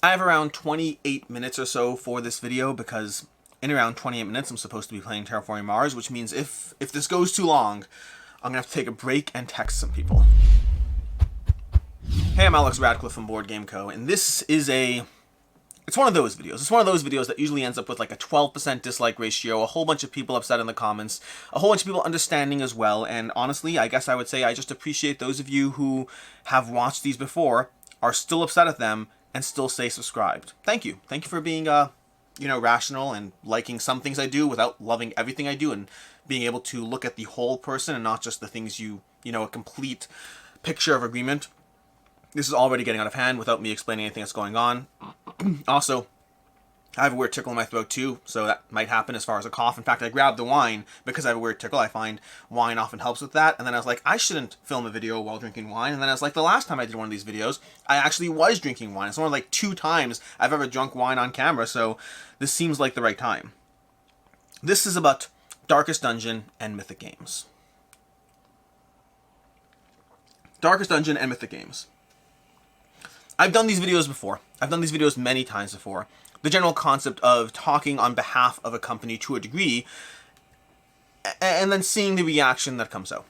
I have around 28 minutes or so for this video because in around 28 minutes I'm supposed to be playing Terraforming Mars, which means if this goes too long, I'm gonna have to take a break and text some people. Hey, I'm Alex Radcliffe from Board Game Co. and this is it's one of those videos. It's one of those videos that usually ends up with like a 12% dislike ratio, a whole bunch of people upset in the comments, a whole bunch of people understanding as well, and honestly, I guess I would say I just appreciate those of you who have watched these before, are still upset at them, and still stay subscribed. Thank you. Thank you for being, rational and liking some things I do without loving everything I do, and being able to look at the whole person and not just the things a complete picture of agreement. This is already getting out of hand without me explaining anything that's going on. Also, I have a weird tickle in my throat too, so that might happen as far as a cough. In fact, I grabbed the wine because I have a weird tickle. I find wine often helps with that. And then I was like, I shouldn't film a video while drinking wine. And then I was like, the last time I did one of these videos, I actually was drinking wine. It's only like 2 times I've ever drunk wine on camera, so this seems like the right time. This is about Darkest Dungeon and Mythic games. Darkest Dungeon and Mythic games. I've done these videos before. I've done these videos many times before. The general concept of talking on behalf of a company to a degree, and then seeing the reaction that comes out.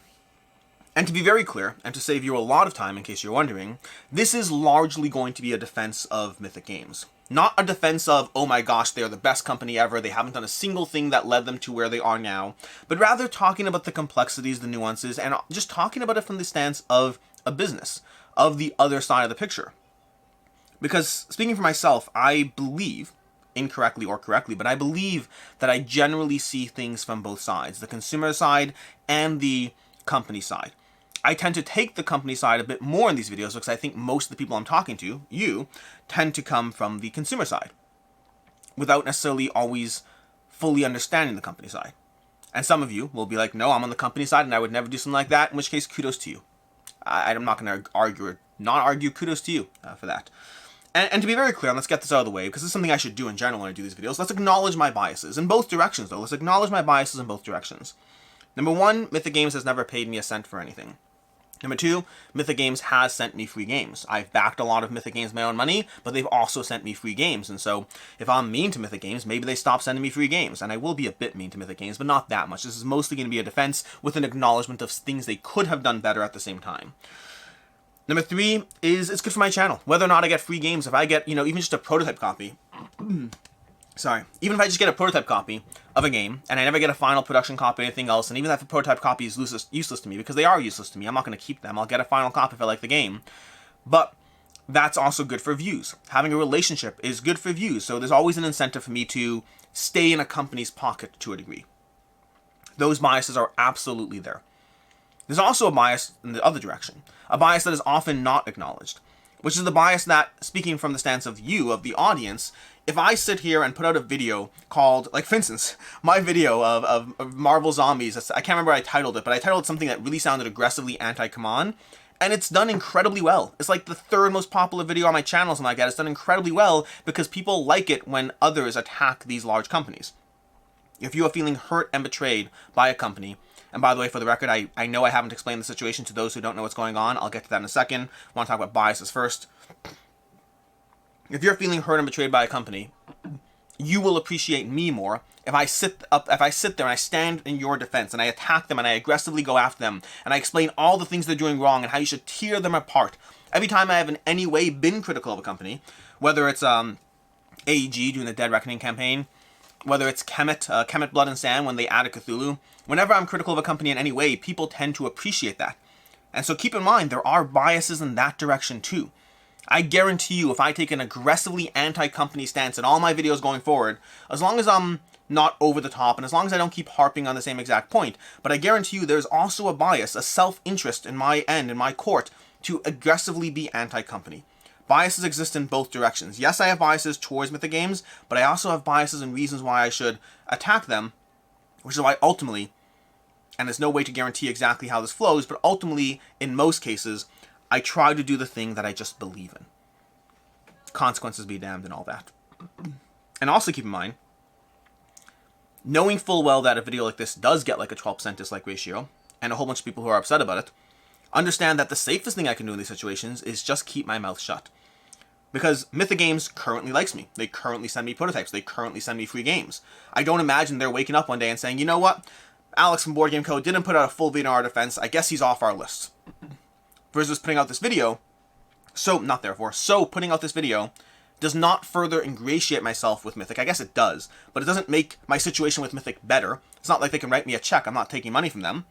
And to be very clear, and to save you a lot of time in case you're wondering, this is largely going to be a defense of Mythic games. Not a defense of, oh my gosh, they're the best company ever, they haven't done a single thing that led them to where they are now, but rather talking about the complexities, the nuances, and just talking about it from the stance of a business, of the other side of the picture. Because, speaking for myself, I believe, incorrectly or correctly, but I believe that I generally see things from both sides, the consumer side and the company side. I tend to take the company side a bit more in these videos because I think most of the people I'm talking to, you, tend to come from the consumer side, without necessarily always fully understanding the company side. And some of you will be like, no, I'm on the company side and I would never do something like that, in which case, kudos to you. I'm not going to argue or not argue, kudos to you for that. And to be very clear, and let's get this out of the way, because this is something I should do in general when I do these videos, let's acknowledge my biases in both directions, though. Let's acknowledge my biases in both directions. Number 1, Mythic Games has never paid me a cent for anything. Number 2, Mythic Games has sent me free games. I've backed a lot of Mythic Games with my own money, but they've also sent me free games. And so, if I'm mean to Mythic Games, maybe they stop sending me free games. And I will be a bit mean to Mythic Games, but not that much. This is mostly going to be a defense with an acknowledgement of things they could have done better at the same time. Number 3 is it's good for my channel. Whether or not I get free games, if I get, even just a prototype copy, sorry, even if I just get a prototype copy of a game, and I never get a final production copy or anything else, and even if a prototype copy is useless to me, because they are useless to me, I'm not going to keep them, I'll get a final copy if I like the game. But that's also good for views. Having a relationship is good for views, so there's always an incentive for me to stay in a company's pocket to a degree. Those biases are absolutely there. There's also a bias in the other direction, a bias that is often not acknowledged, which is the bias that, speaking from the stance of you, of the audience, if I sit here and put out a video called, like for instance, my video of Marvel Zombies, I can't remember how I titled it, but I titled it something that really sounded aggressively anti-Kaman, and it's done incredibly well. It's like the 3rd most popular video on my channel, something like that. It's done incredibly well because people like it when others attack these large companies. If you are feeling hurt and betrayed by a company, and by the way, for the record, I know I haven't explained the situation to those who don't know what's going on. I'll get to that in a second. I want to talk about biases first. If you're feeling hurt and betrayed by a company, you will appreciate me more if I sit there and I stand in your defense and I attack them and I aggressively go after them and I explain all the things they're doing wrong and how you should tear them apart. Every time I have in any way been critical of a company, whether it's AEG doing the Dead Reckoning campaign, whether it's Kemet Blood and Sand when they added Cthulhu, whenever I'm critical of a company in any way, people tend to appreciate that. And so keep in mind, there are biases in that direction too. I guarantee you, if I take an aggressively anti-company stance in all my videos going forward, as long as I'm not over the top, and as long as I don't keep harping on the same exact point, but I guarantee you there's also a bias, a self-interest in my end, in my court, to aggressively be anti-company. Biases exist in both directions. Yes, I have biases towards Mythic Games, but I also have biases and reasons why I should attack them, which is why ultimately, and there's no way to guarantee exactly how this flows, but ultimately, in most cases, I try to do the thing that I just believe in. Consequences be damned and all that. And also keep in mind, knowing full well that a video like this does get like a 12% dislike ratio, and a whole bunch of people who are upset about it, understand that the safest thing I can do in these situations is just keep my mouth shut. Because Mythic Games currently likes me. They currently send me prototypes. They currently send me free games. I don't imagine they're waking up one day and saying, you know what? Alex from Board Game Co. didn't put out a full video in our defense. I guess he's off our list. Versus putting out this video. So putting out this video does not further ingratiate myself with Mythic. I guess it does. But it doesn't make my situation with Mythic better. It's not like they can write me a check. I'm not taking money from them.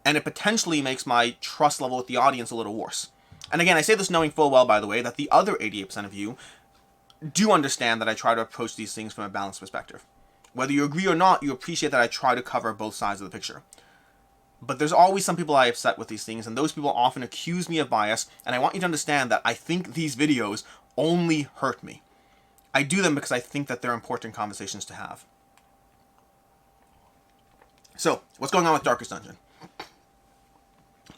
And it potentially makes my trust level with the audience a little worse. And again, I say this knowing full well, by the way, that the other 88% of you do understand that I try to approach these things from a balanced perspective. Whether you agree or not, you appreciate that I try to cover both sides of the picture. But there's always some people I upset with these things, and those people often accuse me of bias, and I want you to understand that I think these videos only hurt me. I do them because I think that they're important conversations to have. So, what's going on with Darkest Dungeon?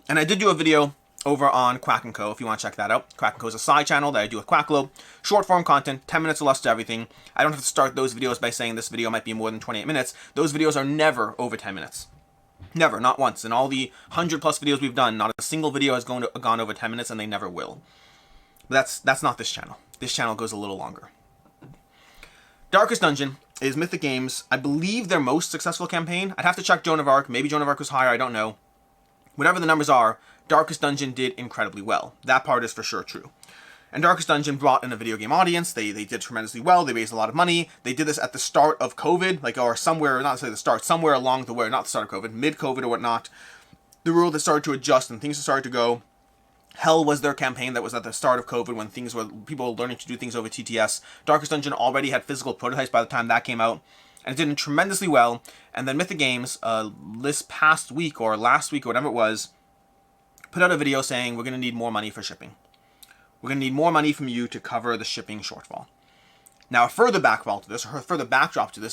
And I did do a video over on Quack & Co. if you want to check that out. Quack & Co. is a side channel that I do with Quacklo. Short form content, 10 minutes or less to everything. I don't have to start those videos by saying this video might be more than 28 minutes. Those videos are never over 10 minutes. Never, not once. In all the 100 plus videos we've done, not a single video has gone over 10 minutes, and they never will. But that's not this channel. This channel goes a little longer. Darkest Dungeon is Mythic Games, I believe, their most successful campaign. I'd have to check Joan of Arc. Maybe Joan of Arc was higher, I don't know. Whatever the numbers are, Darkest Dungeon did incredibly well. That part is for sure true. And Darkest Dungeon brought in a video game audience. They did tremendously well. They raised a lot of money. They did this at the start of COVID, or somewhere, not necessarily the start, somewhere along the way, not the start of COVID, mid-COVID or whatnot. The world had started to adjust and things had started to go. Hell was their campaign that was at the start of COVID when people were learning to do things over TTS. Darkest Dungeon already had physical prototypes by the time that came out. And it did tremendously well. And then Mythic Games, this past week or last week or whatever it was, put out a video saying we're going to need more money for shipping. We're going to need more money from you to cover the shipping shortfall. Now, a further backdrop to this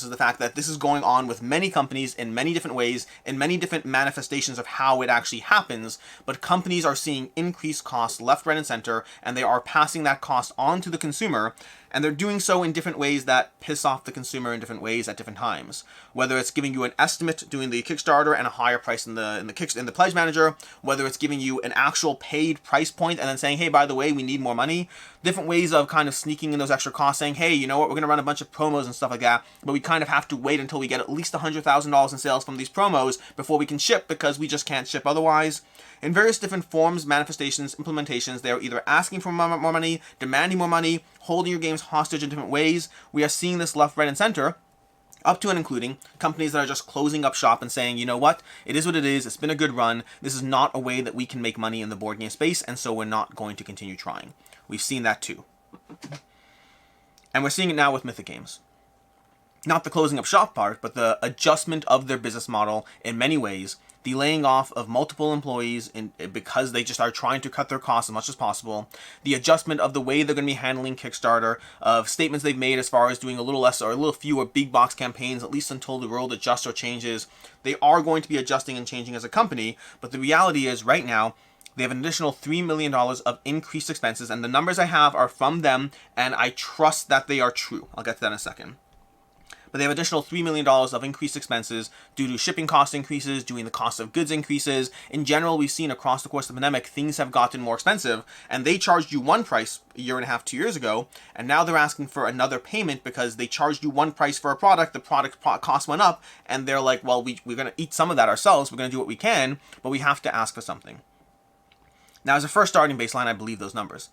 is the fact that this is going on with many companies in many different ways, in many different manifestations of how it actually happens, but companies are seeing increased costs left, right, and center, and they are passing that cost on to the consumer, and they're doing so in different ways that piss off the consumer in different ways at different times. Whether it's giving you an estimate doing the Kickstarter and a higher price in the Pledge Manager, whether it's giving you an actual paid price point and then saying, hey, by the way, we need more money. Different ways of kind of sneaking in those extra costs, saying, hey, you know what, we're going to run a bunch of promos and stuff like that, but we kind of have to wait until we get at least $100,000 in sales from these promos before we can ship, because we just can't ship otherwise. In various different forms, manifestations, implementations, they are either asking for more money, demanding more money, holding your games hostage in different ways. We are seeing this left, right, and center, up to and including companies that are just closing up shop and saying, you know what, it is what it is, it's been a good run, this is not a way that we can make money in the board game space, and so we're not going to continue trying. We've seen that too. And we're seeing it now with Mythic Games. Not the closing up shop part, but the adjustment of their business model in many ways, the laying off of multiple employees because they just are trying to cut their costs as much as possible, the adjustment of the way they're going to be handling Kickstarter, of statements they've made as far as doing a little less or a little fewer big box campaigns, at least until the world adjusts or changes. They are going to be adjusting and changing as a company, but the reality is right now, they have an additional $3 million of increased expenses, and the numbers I have are from them, and I trust that they are true. I'll get to that in a second. But they have additional $3 million of increased expenses due to shipping cost increases, due to the cost of goods increases. In general, we've seen across the course of the pandemic, things have gotten more expensive, and they charged you one price a year and a half, 2 years ago, and now they're asking for another payment because they charged you one price for a product, the product cost went up, and they're like, well, we're going to eat some of that ourselves, we're going to do what we can, but we have to ask for something. Now, as a first starting baseline, I believe those numbers.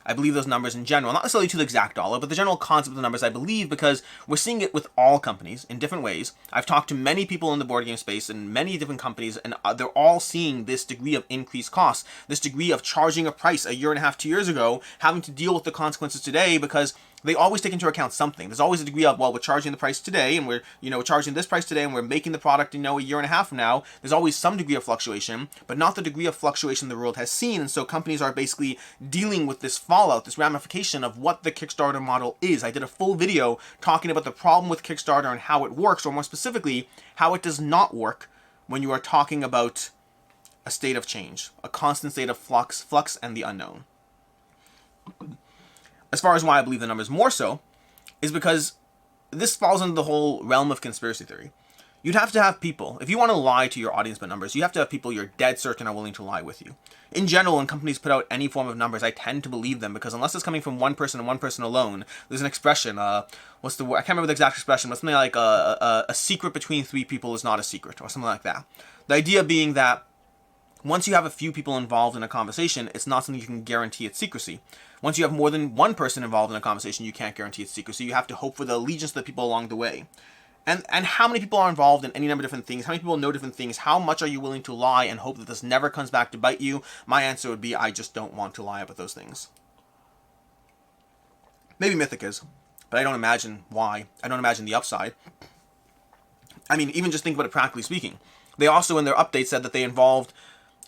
I believe those numbers in general, not necessarily to the exact dollar, but the general concept of the numbers I believe, because we're seeing it with all companies in different ways. I've talked to many people in the board game space and many different companies, and they're all seeing this degree of increased costs, this degree of charging a price a year and a half, 2 years ago, having to deal with the consequences today, because they always take into account something. There's always a degree of, well, we're charging the price today, and we're charging this price today, and we're making the product, a year and a half from now. There's always some degree of fluctuation, but not the degree of fluctuation the world has seen, and so companies are basically dealing with this fallout, this ramification of what the Kickstarter model is. I did a full video talking about the problem with Kickstarter and how it works, or more specifically, how it does not work when you are talking about a state of change, a constant state of flux, and the unknown. As far as why I believe the numbers more so, is because this falls into the whole realm of conspiracy theory. You'd have to have people, if you want to lie to your audience about numbers, you have to have people you're dead certain are willing to lie with you. In general, when companies put out any form of numbers, I tend to believe them, because unless it's coming from one person and one person alone, there's an expression, what's the word? I can't remember the exact expression, but something like a secret between three people is not a secret, or something like that. The idea being that once you have a few people involved in a conversation, it's not something you can guarantee its secrecy. Once you have more than one person involved in a conversation, you can't guarantee its secrecy. You have to hope for the allegiance of the people along the way. And how many people are involved in any number of different things? How many people know different things? How much are you willing to lie and hope that this never comes back to bite you? My answer would be, I just don't want to lie about those things. Maybe Mythic is, but I don't imagine why. I don't imagine the upside. I mean, even just think about it practically speaking. They also, in their update, said that they involved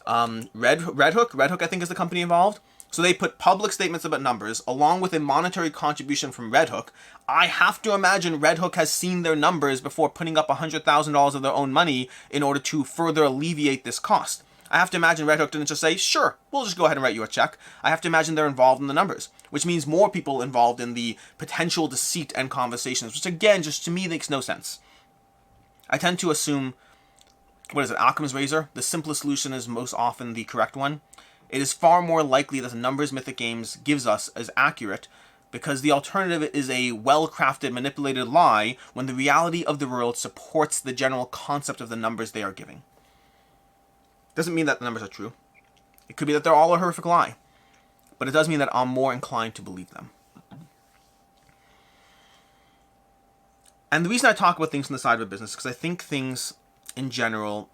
Redhook. Redhook, I think, is the company involved. So they put public statements about numbers, along with a monetary contribution from Redhook. I have to imagine Redhook has seen their numbers before putting up $100,000 of their own money in order to further alleviate this cost. I have to imagine Redhook didn't just say, sure, we'll just go ahead and write you a check. I have to imagine they're involved in the numbers, which means more people involved in the potential deceit and conversations, which again, just to me, makes no sense. I tend to assume, what is it, Occam's razor? The simplest solution is most often the correct one. It is far more likely that the numbers Mythic Games gives us is accurate, because the alternative is a well-crafted, manipulated lie when the reality of the world supports the general concept of the numbers they are giving. Doesn't mean that the numbers are true. It could be that they're all a horrific lie, but it does mean that I'm more inclined to believe them. And the reason I talk about things from the side of a business is because I think things in general,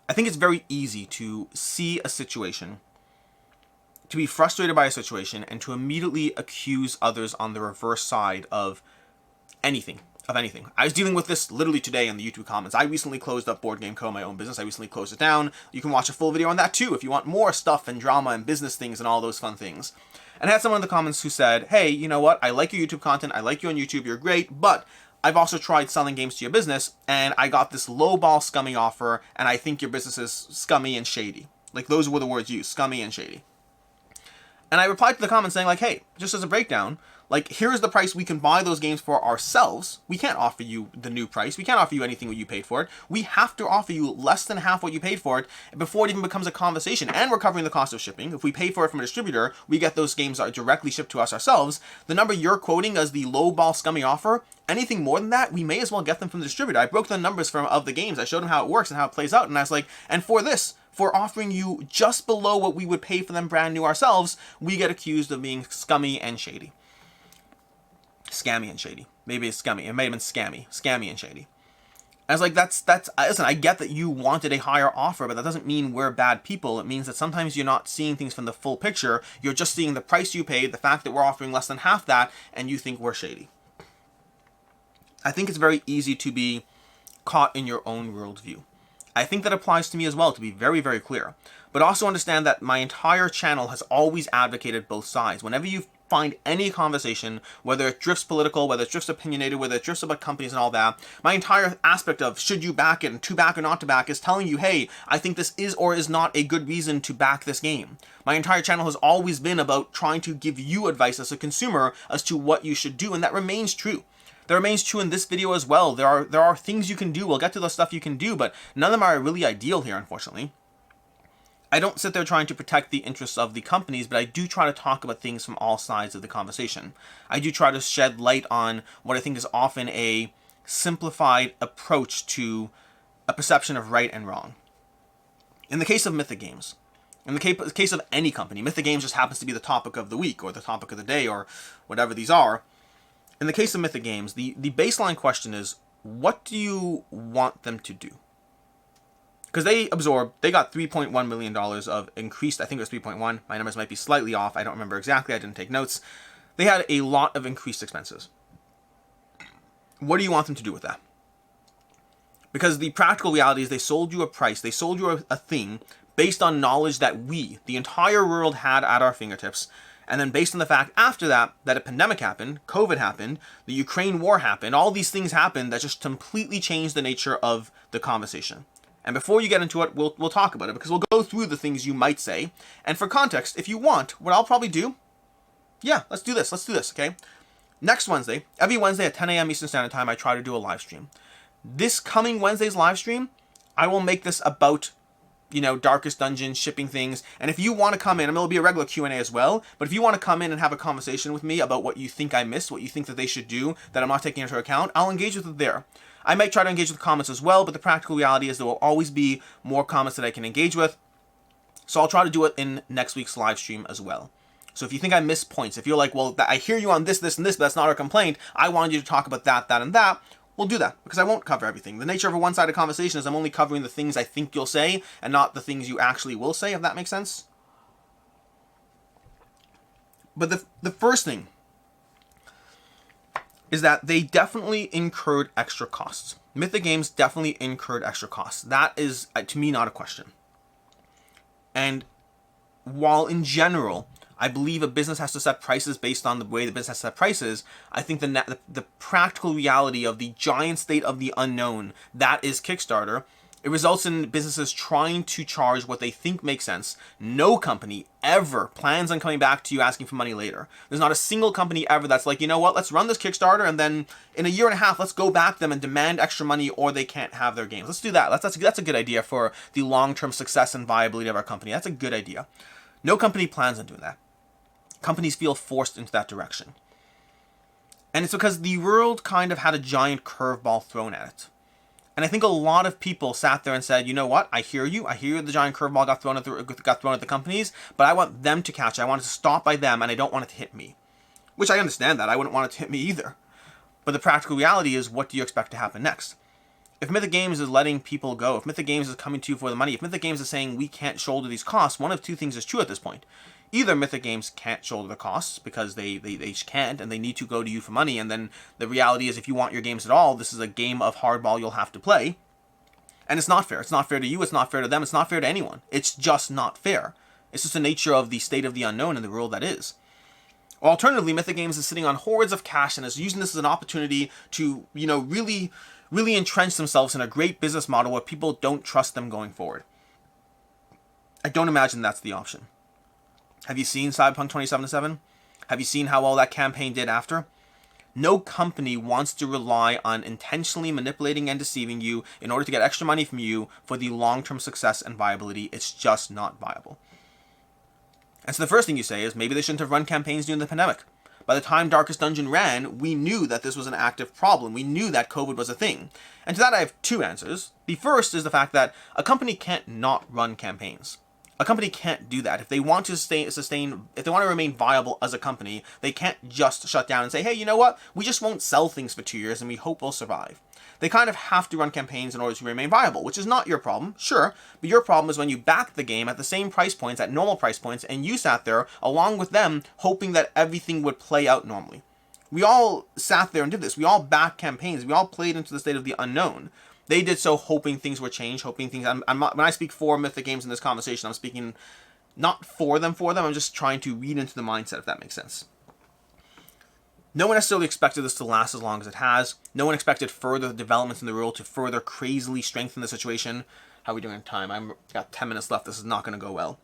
I think it's very easy to see a situation, to be frustrated by a situation, and to immediately accuse others on the reverse side of anything. I was dealing with this literally today in the YouTube comments. I recently closed up Board Game Co., my own business. I recently closed it down. You can watch a full video on that too if you want more stuff and drama and business things and all those fun things. And I had someone in the comments who said, hey, you know what? I like your YouTube content. I like you on YouTube. You're great. But I've also tried selling games to your business, and I got this lowball scummy offer, and I think your business is scummy and shady. Like, those were the words used, scummy and shady. And I replied to the comment saying, like, hey, just as a breakdown, like, here's the price we can buy those games for ourselves. We can't offer you the new price. We can't offer you anything what you paid for it. We have to offer you less than half what you paid for it before it even becomes a conversation. And we're covering the cost of shipping. If we pay for it from a distributor, we get those games directly shipped to us ourselves. The number you're quoting as the lowball scummy offer, anything more than that, we may as well get them from the distributor. I broke the numbers of the games. I showed them how it works and how it plays out. And I was like, and for this, for offering you just below what we would pay for them brand new ourselves, we get accused of being scummy and shady. Scammy and shady. Maybe it's scummy. It may have been scammy. Scammy and shady. I was like, listen, I get that you wanted a higher offer, but that doesn't mean we're bad people. It means that sometimes you're not seeing things from the full picture. You're just seeing the price you paid, the fact that we're offering less than half that, and you think we're shady. I think it's very easy to be caught in your own worldview. I think that applies to me as well, to be very, very clear. But also understand that my entire channel has always advocated both sides. Whenever you find any conversation, whether it drifts political, whether it drifts opinionated, whether it drifts about companies and all that, my entire aspect of should you back it and to back or not to back is telling you, hey, I think this is or is not a good reason to back this game. My entire channel has always been about trying to give you advice as a consumer as to what you should do, and that remains true. That remains true in this video as well. There are things you can do. We'll get to the stuff you can do, but none of them are really ideal here, unfortunately. I don't sit there trying to protect the interests of the companies, but I do try to talk about things from all sides of the conversation. I do try to shed light on what I think is often a simplified approach to a perception of right and wrong. In the case of Mythic Games, in the case of any company, Mythic Games just happens to be the topic of the week or the topic of the day or whatever these are. In the case of Mythic Games, the baseline question is, what do you want them to do? Because they got $3.1 million of increased, I think it was 3.1, my numbers might be slightly off, I don't remember exactly, I didn't take notes. They had a lot of increased expenses. What do you want them to do with that? Because the practical reality is they sold you a price, they sold you a thing based on knowledge that we, the entire world, had at our fingertips. And then based on the fact after that a pandemic happened, COVID happened, the Ukraine war happened, all these things happened that just completely changed the nature of the conversation. And before you get into it, we'll talk about it, because we'll go through the things you might say. And for context, if you want, what I'll probably do, yeah, let's do this, okay? Next Wednesday, every Wednesday at 10 a.m. Eastern Standard Time, I try to do a live stream. This coming Wednesday's live stream, I will make this about, Darkest Dungeon, shipping things. And if you want to come in, it'll be a regular Q&A as well, but if you want to come in and have a conversation with me about what you think I missed, what you think that they should do, that I'm not taking into account, I'll engage with it there. I might try to engage with comments as well, but the practical reality is there will always be more comments that I can engage with. So I'll try to do it in next week's live stream as well. So if you think I missed points, if you're like, well, I hear you on this, this, and this, but that's not our complaint, I wanted you to talk about that, that, and that, we'll do that, because I won't cover everything. The nature of a one-sided conversation is I'm only covering the things I think you'll say, and not the things you actually will say, if that makes sense. But the first thing is that they definitely incurred extra costs. Mythic Games definitely incurred extra costs. That is, to me, not a question. And while in general, I believe a business has to set prices based on the way the business has set prices, I think the practical reality of the giant state of the unknown that is Kickstarter, it results in businesses trying to charge what they think makes sense. No company ever plans on coming back to you asking for money later. There's not a single company ever that's like, you know what, let's run this Kickstarter and then in a year and a half, let's go back to them and demand extra money or they can't have their games. Let's do that. That's a good idea for the long-term success and viability of our company. That's a good idea. No company plans on doing that. Companies feel forced into that direction. And it's because the world kind of had a giant curveball thrown at it. And I think a lot of people sat there and said, you know what, I hear you. I hear the giant curveball got thrown at the companies, but I want them to catch it. I want it to stop by them, and I don't want it to hit me. Which I understand that. I wouldn't want it to hit me either. But the practical reality is, what do you expect to happen next? If Mythic Games is letting people go, if Mythic Games is coming to you for the money, if Mythic Games is saying we can't shoulder these costs, one of two things is true at this point. Either Mythic Games can't shoulder the costs because they can't and they need to go to you for money, and then the reality is if you want your games at all, this is a game of hardball you'll have to play. And it's not fair. It's not fair to you, it's not fair to them, it's not fair to anyone. It's just not fair. It's just the nature of the state of the unknown in the world that is. Or alternatively, Mythic Games is sitting on hordes of cash and is using this as an opportunity to, really entrench themselves in a great business model where people don't trust them going forward. I don't imagine that's the option. Have you seen Cyberpunk 2077? Have you seen how well that campaign did after? No company wants to rely on intentionally manipulating and deceiving you in order to get extra money from you for the long-term success and viability. It's just not viable. And so the first thing you say is maybe they shouldn't have run campaigns during the pandemic. By the time Darkest Dungeon ran, we knew that this was an active problem. We knew that COVID was a thing. And to that I have two answers. The first is the fact that a company can't not run campaigns. A company can't do that. If they want to if they want to remain viable as a company, they can't just shut down and say, hey, you know what? We just won't sell things for 2 years and we hope we'll survive. They kind of have to run campaigns in order to remain viable, which is not your problem, sure, but your problem is when you back the game at the same price points, at normal price points, and you sat there along with them hoping that everything would play out normally. We all sat there and did this. We all backed campaigns. We all played into the state of the unknown. They did so hoping things would change, hoping things... I'm not, when I speak for Mythic Games in this conversation, I'm speaking not for them. I'm just trying to read into the mindset, if that makes sense. No one necessarily expected this to last as long as it has. No one expected further developments in the world to further crazily strengthen the situation. How are we doing in time? I've got 10 minutes left. This is not going to go well.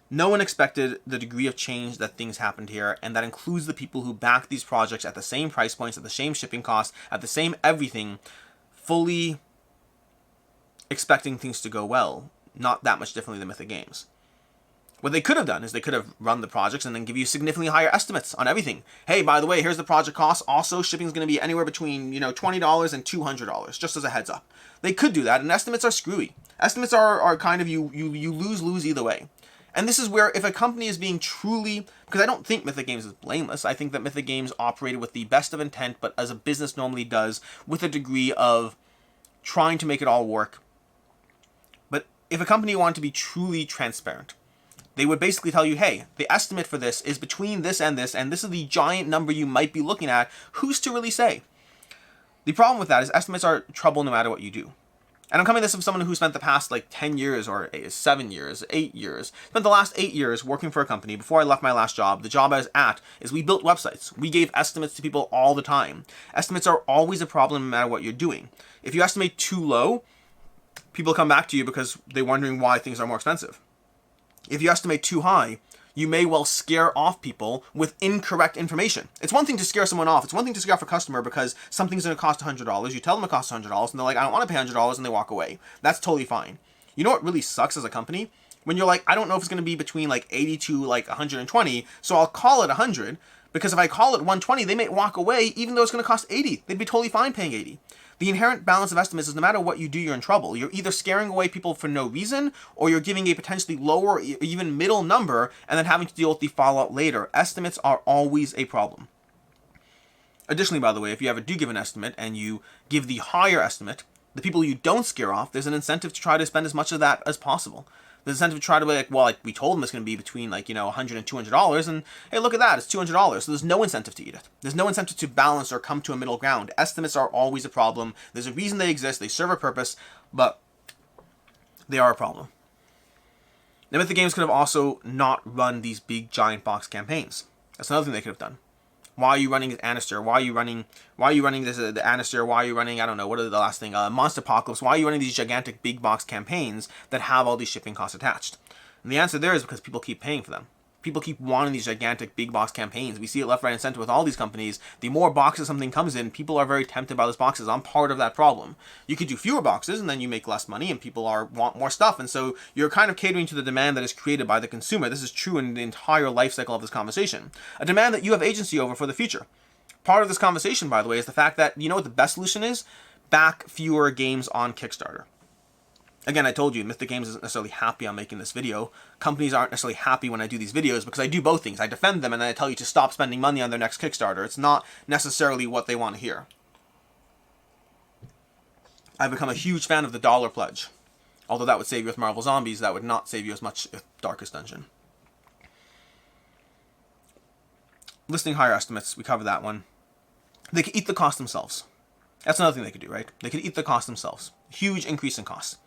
No one expected the degree of change that things happened here, and that includes the people who backed these projects at the same price points, at the same shipping costs, at the same everything, fully expecting things to go well, not that much differently than Mythic Games. What they could have done is they could have run the projects and then give you significantly higher estimates on everything. Hey, by the way, here's the project cost. Also, shipping is going to be anywhere between, $20 and $200, just as a heads up. They could do that, and estimates are screwy. Estimates are kind of you lose either way. And this is where if a company is being truly, because I don't think Mythic Games is blameless. I think that Mythic Games operated with the best of intent, but as a business normally does, with a degree of trying to make it all work. If a company wanted to be truly transparent, they would basically tell you, hey, the estimate for this is between this, and this is the giant number you might be looking at. Who's to really say? The problem with that is estimates are trouble no matter what you do. And I'm coming this from someone who spent the past 10 years or 7 years, 8 years, spent the last 8 years working for a company. Before I left my last job, the job I was at is we built websites. We gave estimates to people all the time. Estimates are always a problem no matter what you're doing. If you estimate too low, people come back to you because they're wondering why things are more expensive. If you estimate too high, You may well scare off people with incorrect information. It's one thing to scare someone off. It's one thing to scare off a customer because something's going to cost $100. You tell them it costs $100 and they're like, I don't want to pay $100, and they walk away. That's totally fine. You know what really sucks as a company? When you're like, I don't know if it's going to be between like 80 to like 120, so I'll call it 100, because if I call it 120, they may walk away even though it's going to cost 80. They'd be totally fine paying 80. The inherent balance of estimates is no matter what you do, you're in trouble. You're either scaring away people for no reason, or you're giving a potentially lower, even middle number, and then having to deal with the fallout later. Estimates are always a problem. Additionally, by the way, if you do give an estimate and you give the higher estimate, the people you don't scare off, there's an incentive to try to spend as much of that as possible. There's an incentive to try to be like, well, like we told them it's going to be between like, $100 and $200, and hey, look at that, it's $200. So there's no incentive to eat it. There's no incentive to balance or come to a middle ground. Estimates are always a problem. There's a reason they exist. They serve a purpose, but they are a problem. Now, Mythic Games could have also not run these big giant box campaigns. That's another thing they could have done. Why are you running Anaster? Why are you running this the Anaster? Why are you running, I don't know, what are the last thing? Monster Apocalypse. Why are you running these gigantic big box campaigns that have all these shipping costs attached? And the answer there is because people keep paying for them. People keep wanting these gigantic big box campaigns. We see it left, right, and center with all these companies. The more boxes something comes in, people are very tempted by those boxes. I'm part of that problem. You could do fewer boxes and then you make less money and people want more stuff. And so you're kind of catering to the demand that is created by the consumer. This is true in the entire life cycle of this conversation. A demand that you have agency over for the future. Part of this conversation, by the way, is the fact that, you know what the best solution is? Back fewer games on Kickstarter. Again, I told you, Mythic Games isn't necessarily happy I'm making this video. Companies aren't necessarily happy when I do these videos because I do both things. I defend them and then I tell you to stop spending money on their next Kickstarter. It's not necessarily what they want to hear. I've become a huge fan of the dollar pledge. Although that would save you with Marvel Zombies, that would not save you as much with Darkest Dungeon. Listing higher estimates, we covered that one. They could eat the cost themselves. That's another thing they could do, right? They could eat the cost themselves. Huge increase in costs.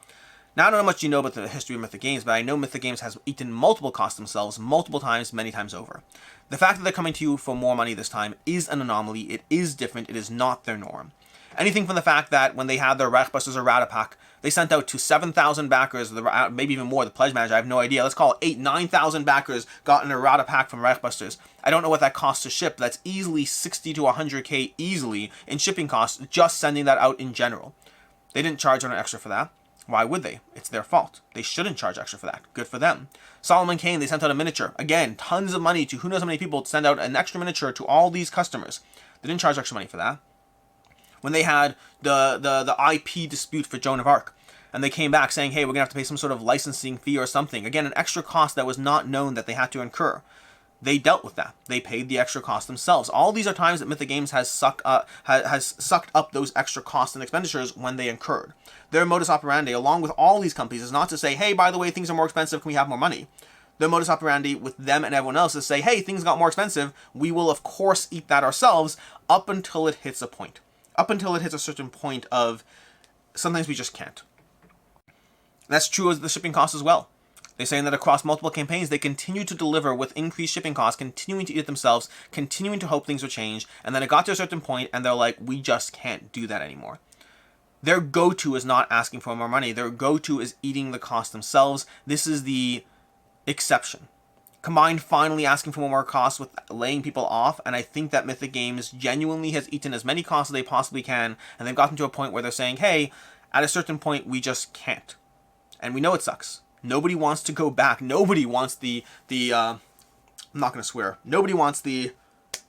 Now, I don't know how much you know about the history of Mythic Games, but I know Mythic Games has eaten multiple costs themselves, multiple times, many times over. The fact that they're coming to you for more money this time is an anomaly. It is different. It is not their norm. Anything from the fact that when they had their Wreckbusters errata pack, they sent out to 7,000 backers, maybe even more, the pledge manager, I have no idea. Let's call it 9,000 backers got an errata pack from Wreckbusters. I don't know what that costs to ship. That's easily 60 to 100K easily in shipping costs, just sending that out in general. They didn't charge an extra for that. Why would they? It's their fault. They shouldn't charge extra for that. Good for them. Solomon Kane, they sent out a miniature. Again, tons of money to who knows how many people to send out an extra miniature to all these customers. They didn't charge extra money for that. When they had the IP dispute for Joan of Arc, and they came back saying, hey, we're going to have to pay some sort of licensing fee or something. Again, an extra cost that was not known that they had to incur. They dealt with that. They paid the extra cost themselves. All these are times that Mythic Games has sucked up those extra costs and expenditures when they incurred. Their modus operandi, along with all these companies, is not to say, hey, by the way, things are more expensive, can we have more money? Their modus operandi with them and everyone else is say, hey, things got more expensive, we will of course eat that ourselves up until it hits a point. Up until it hits a certain point of, sometimes we just can't. That's true of the shipping costs as well. They're saying that across multiple campaigns, they continue to deliver with increased shipping costs, continuing to eat it themselves, continuing to hope things will change, and then it got to a certain point, and they're like, we just can't do that anymore. Their go-to is not asking for more money. Their go-to is eating the cost themselves. This is the exception. Combined finally asking for more costs with laying people off, and I think that Mythic Games genuinely has eaten as many costs as they possibly can, and they've gotten to a point where they're saying, hey, at a certain point, we just can't. And we know it sucks. Nobody wants to go back. Nobody wants I'm not going to swear. Nobody wants the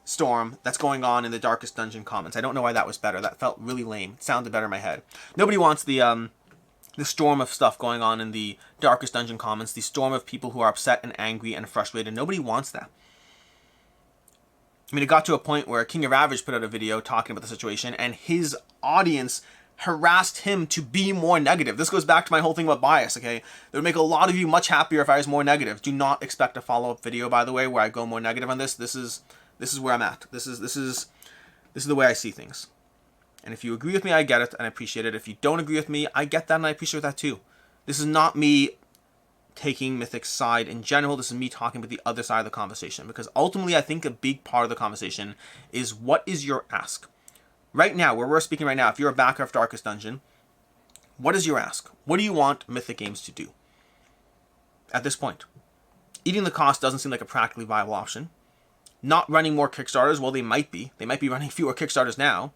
storm that's going on in the Darkest Dungeon comments. I don't know why that was better. That felt really lame. It sounded better in my head. Nobody wants the storm of stuff going on in the Darkest Dungeon comments, the storm of people who are upset and angry and frustrated. Nobody wants that. I mean, it got to a point where King of Ravage put out a video talking about the situation, and his audience harassed him to be more negative. This goes back to my whole thing about bias, okay? It would make a lot of you much happier if I was more negative. Do not expect a follow-up video, by the way, where I go more negative on this. This is where I'm at. This is the way I see things. And if you agree with me, I get it and I appreciate it. If you don't agree with me, I get that and I appreciate that too. This is not me taking Mythic's side in general. This is me talking about the other side of the conversation, because ultimately I think a big part of the conversation is, what is your ask? Right now, where we're speaking right now, if you're a backer of Darkest Dungeon, what is your ask? What do you want Mythic Games to do at this point? Eating the cost doesn't seem like a practically viable option. Not running more Kickstarters, well, they might be. They might be running fewer Kickstarters now.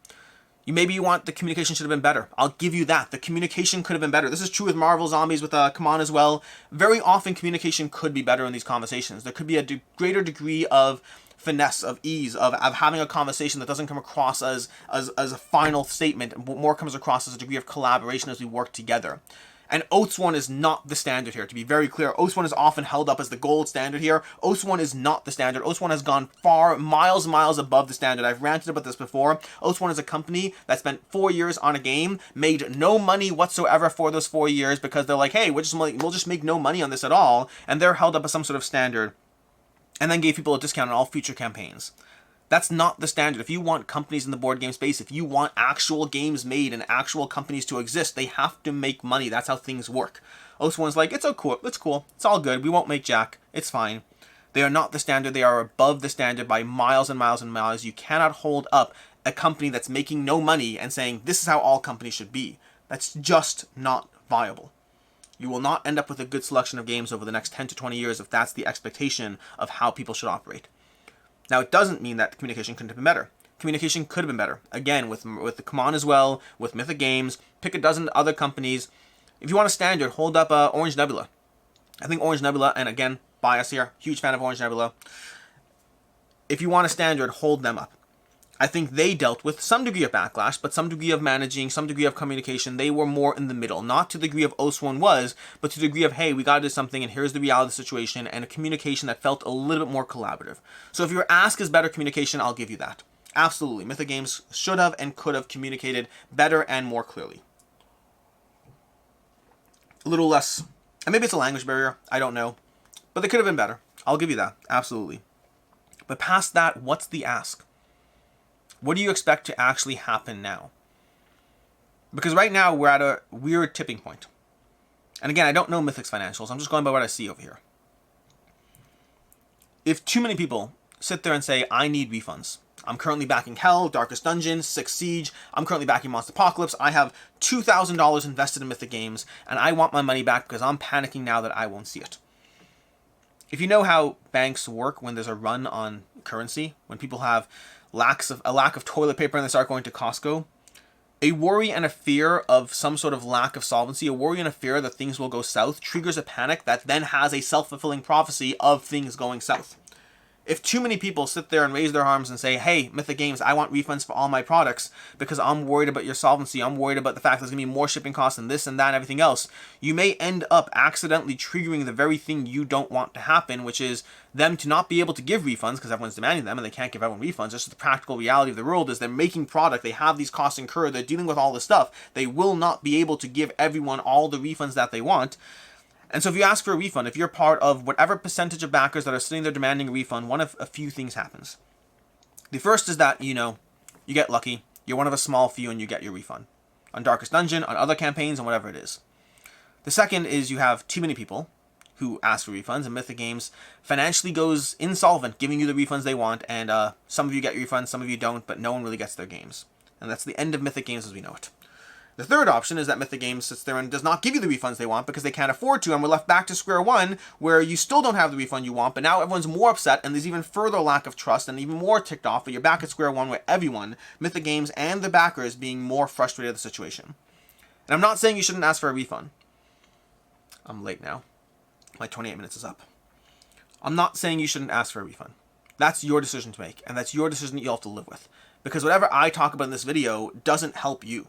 Maybe you want the communication should have been better. I'll give you that. The communication could have been better. This is true with Marvel Zombies, with Come On as well. Very often communication could be better in these conversations. There could be a greater degree of finesse, of ease, of having a conversation that doesn't come across as a final statement. More comes across as a degree of collaboration as we work together. And Oathsworn is not the standard here, to be very clear. Oathsworn is often held up as the gold standard here. Oathsworn is not the standard. Oathsworn has gone far, miles and miles above the standard. I've ranted about this before. Oathsworn is a company that spent 4 years on a game, made no money whatsoever for those 4 years because they're like, hey, we'll just make no money on this at all. And they're held up as some sort of standard. And then gave people a discount on all future campaigns. That's not the standard. If you want companies in the board game space, if you want actual games made and actual companies to exist, they have to make money. That's how things work. Oathsworn's like, it's cool. It's all good. We won't make jack. It's fine. They are not the standard. They are above the standard by miles and miles and miles. You cannot hold up a company that's making no money and saying, this is how all companies should be. That's just not viable. You will not end up with a good selection of games over the next 10 to 20 years if that's the expectation of how people should operate. Now, it doesn't mean that the communication couldn't have been better. Communication could have been better. Again, with the Come On as well, with Mythic Games, pick a dozen other companies. If you want a standard, hold up Orange Nebula. I think Orange Nebula, and again, bias here, huge fan of Orange Nebula. If you want a standard, hold them up. I think they dealt with some degree of backlash, but some degree of managing, some degree of communication. They were more in the middle. Not to the degree of Oathsworn was, but to the degree of, hey, we got to do something, and here's the reality of the situation, and a communication that felt a little bit more collaborative. So if your ask is better communication, I'll give you that. Absolutely. Mythic Games should have and could have communicated better and more clearly. A little less, and maybe it's a language barrier, I don't know. But they could have been better. I'll give you that. Absolutely. But past that, what's the ask? What do you expect to actually happen now? Because right now we're at a weird tipping point. And again, I don't know Mythic's financials. I'm just going by what I see over here. If too many people sit there and say, I need refunds. I'm currently backing Hell, Darkest Dungeon, Six Siege. I'm currently backing Monster Apocalypse. I have $2,000 invested in Mythic Games, and I want my money back because I'm panicking now that I won't see it. If you know how banks work when there's a run on currency, when people have a lack of toilet paper and they start going to Costco, a worry and a fear of some sort of lack of solvency, a worry and a fear that things will go south, triggers a panic that then has a self-fulfilling prophecy of things going south. If too many people sit there and raise their arms and say, hey, Mythic Games, I want refunds for all my products because I'm worried about your solvency, I'm worried about the fact there's going to be more shipping costs and this and that and everything else, you may end up accidentally triggering the very thing you don't want to happen, which is them to not be able to give refunds because everyone's demanding them and they can't give everyone refunds. Just the practical reality of the world is they're making product, they have these costs incurred, they're dealing with all this stuff. They will not be able to give everyone all the refunds that they want. And so if you ask for a refund, if you're part of whatever percentage of backers that are sitting there demanding a refund, one of a few things happens. The first is that, you get lucky. You're one of a small few and you get your refund. On Darkest Dungeon, on other campaigns, and whatever it is. The second is you have too many people who ask for refunds, and Mythic Games financially goes insolvent, giving you the refunds they want, and some of you get refunds, some of you don't, but no one really gets their games. And that's the end of Mythic Games as we know it. The third option is that Mythic Games sits there and does not give you the refunds they want because they can't afford to, and we're left back to square one where you still don't have the refund you want, but now everyone's more upset and there's even further lack of trust and even more ticked off, but you're back at square one where everyone, Mythic Games and the backers, being more frustrated at the situation. And I'm not saying you shouldn't ask for a refund. I'm late now. My 28 minutes is up. I'm not saying you shouldn't ask for a refund. That's your decision to make, and that's your decision that you'll have to live with. Because whatever I talk about in this video doesn't help you.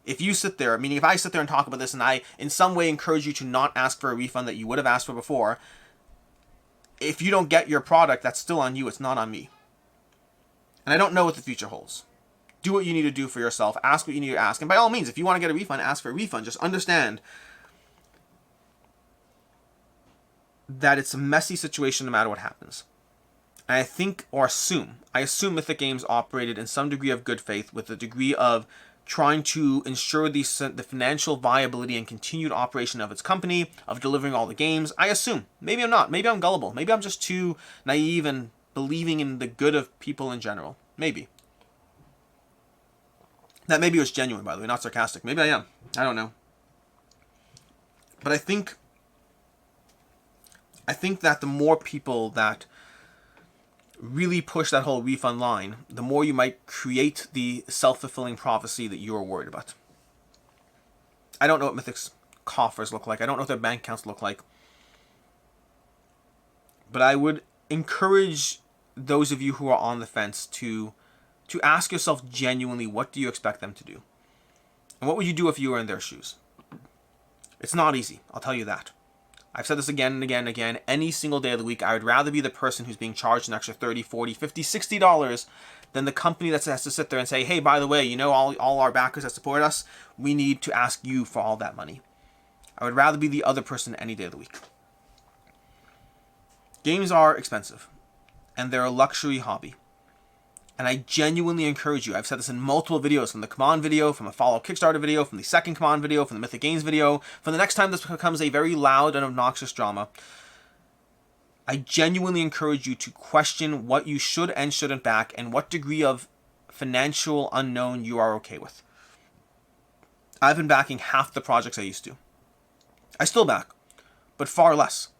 If you sit there, meaning if I sit there and talk about this and I in some way encourage you to not ask for a refund that you would have asked for before, if you don't get your product, that's still on you, it's not on me. And I don't know what the future holds. Do what you need to do for yourself, ask what you need to ask, and by all means, if you want to get a refund, ask for a refund. Just understand that it's a messy situation no matter what happens. And I think, or I assume Mythic Games operated in some degree of good faith with a degree of trying to ensure the financial viability and continued operation of its company, of delivering all the games. I assume. Maybe I'm not. Maybe I'm gullible. Maybe I'm just too naive and believing in the good of people in general. Maybe. That maybe was genuine, by the way, not sarcastic. Maybe I am. I don't know. But I think I think that the more people that really push that whole refund line, the more you might create the self-fulfilling prophecy that you're worried about. I don't know what Mythic's coffers look like. I don't know what their bank accounts look like. But I would encourage those of you who are on the fence to ask yourself genuinely, what do you expect them to do? And what would you do if you were in their shoes? It's not easy, I'll tell you that. I've said this again and again and again. Any single day of the week, I would rather be the person who's being charged an extra $30, $40, $50, $60 than the company that has to sit there and say, hey, by the way, you know, all our backers that support us, we need to ask you for all that money. I would rather be the other person any day of the week. Games are expensive, and they're a luxury hobby. And I genuinely encourage you, I've said this in multiple videos, from the Command video, from a Fallout Kickstarter video, from the second Command video, from the Mythic Games video, from the next time this becomes a very loud and obnoxious drama. I genuinely encourage you to question what you should and shouldn't back, and what degree of financial unknown you are okay with. I've been backing half the projects I used to. I still back, but far less.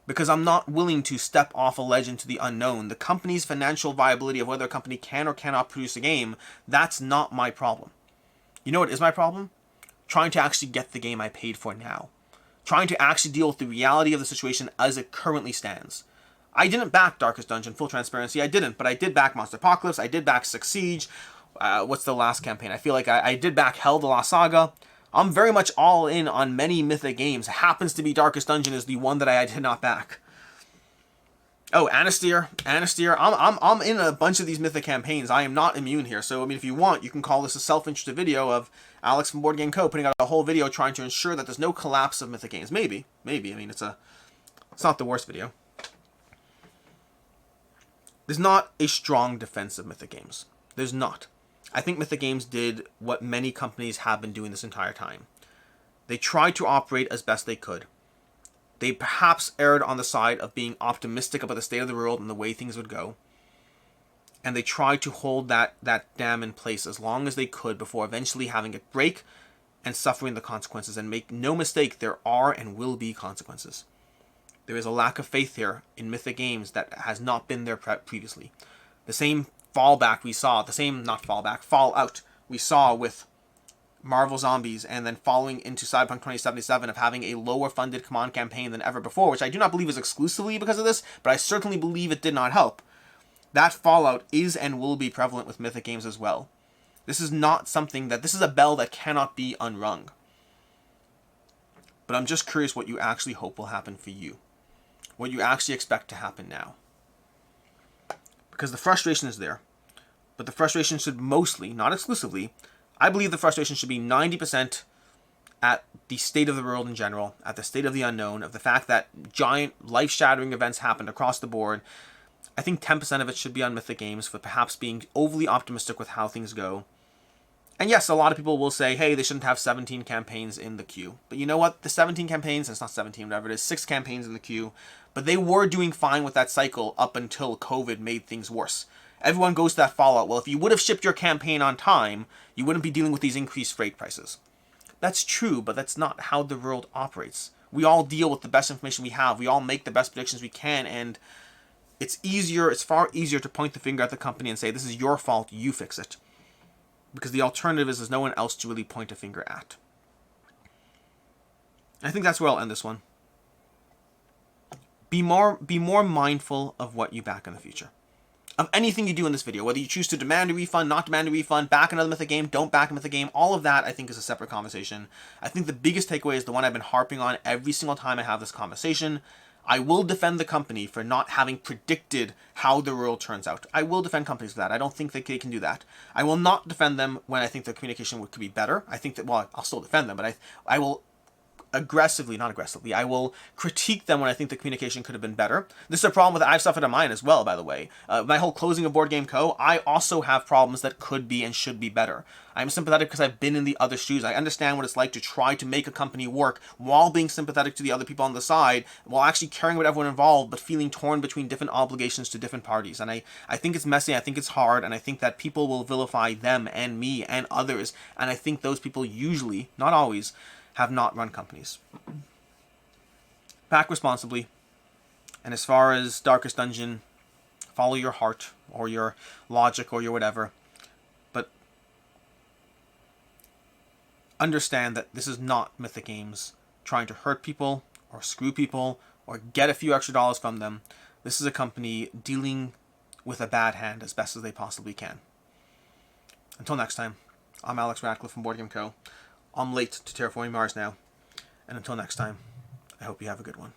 Because I'm not willing to step off a ledge into the unknown. The company's financial viability of whether a company can or cannot produce a game, that's not my problem. You know what is my problem? Trying to actually get the game I paid for now. Trying to actually deal with the reality of the situation as it currently stands. I didn't back Darkest Dungeon, full transparency, I didn't. But I did back Monster Apocalypse, I did back Six Siege. What's the last campaign? I feel like I did back Hell the Lost Saga. I'm very much all in on many Mythic games. Happens to be Darkest Dungeon is the one that I did not back. Oh, Anastyr. I'm in a bunch of these Mythic campaigns. I am not immune here. So, I mean, if you want, you can call this a self-interested video of Alex from Board Game Co. putting out a whole video trying to ensure that there's no collapse of Mythic games. Maybe. I mean, it's not the worst video. There's not a strong defense of Mythic games. There's not. I think Mythic Games did what many companies have been doing this entire time. They tried to operate as best they could. They perhaps erred on the side of being optimistic about the state of the world and the way things would go. And they tried to hold that dam in place as long as they could before eventually having it break and suffering the consequences. And make no mistake, there are and will be consequences. There is a lack of faith here in Mythic Games that has not been there previously. The same fallout we saw with Marvel Zombies, and then following into Cyberpunk 2077 of having a lower funded Command campaign than ever before, which I do not believe is exclusively because of this, but I certainly believe it did not help. That fallout is and will be prevalent with Mythic Games as well. This is not something this is a bell that cannot be unrung. But I'm just curious what you actually hope will happen for you. What you actually expect to happen now. Because the frustration is there. But the frustration should mostly, not exclusively, I believe the frustration should be 90% at the state of the world in general, at the state of the unknown, of the fact that giant life-shattering events happened across the board. I think 10% of it should be on Mythic Games for perhaps being overly optimistic with how things go. And yes, a lot of people will say, hey, they shouldn't have 17 campaigns in the queue. But you know what? The 17 campaigns, it's not 17, whatever it is, 6 campaigns in the queue. But they were doing fine with that cycle up until COVID made things worse. Everyone goes to that fallout. Well, if you would have shipped your campaign on time, you wouldn't be dealing with these increased freight prices. That's true, but that's not how the world operates. We all deal with the best information we have. We all make the best predictions we can, and it's far easier to point the finger at the company and say, this is your fault, you fix it. Because the alternative is there's no one else to really point a finger at. I think that's where I'll end this one. Be more mindful of what you back in the future. Of anything you do in this video, whether you choose to demand a refund, not demand a refund, back another Mythic game, don't back a Mythic game, all of that I think is a separate conversation. I think the biggest takeaway is the one I've been harping on every single time I have this conversation. I will defend the company for not having predicted how the world turns out. I will defend companies for that. I don't think that they can do that. I will not defend them when I think the communication could be better. I think that, well, I'll still defend them, but I will I will critique them when I think the communication could have been better. This is a problem that I've suffered on mine as well, by the way. My whole closing of Board Game Co., I also have problems that could be and should be better. I'm sympathetic because I've been in the other shoes. I understand what it's like to try to make a company work while being sympathetic to the other people on the side, while actually caring about everyone involved, but feeling torn between different obligations to different parties. And I think it's messy, I think it's hard, and I think that people will vilify them and me and others, and I think those people usually, not always, have not run companies. Back responsibly. And as far as Darkest Dungeon, follow your heart or your logic or your whatever. But understand that this is not Mythic Games trying to hurt people or screw people or get a few extra dollars from them. This is a company dealing with a bad hand as best as they possibly can. Until next time, I'm Alex Radcliffe from Board Game Co. I'm late to Terraforming Mars now. And until next time, I hope you have a good one.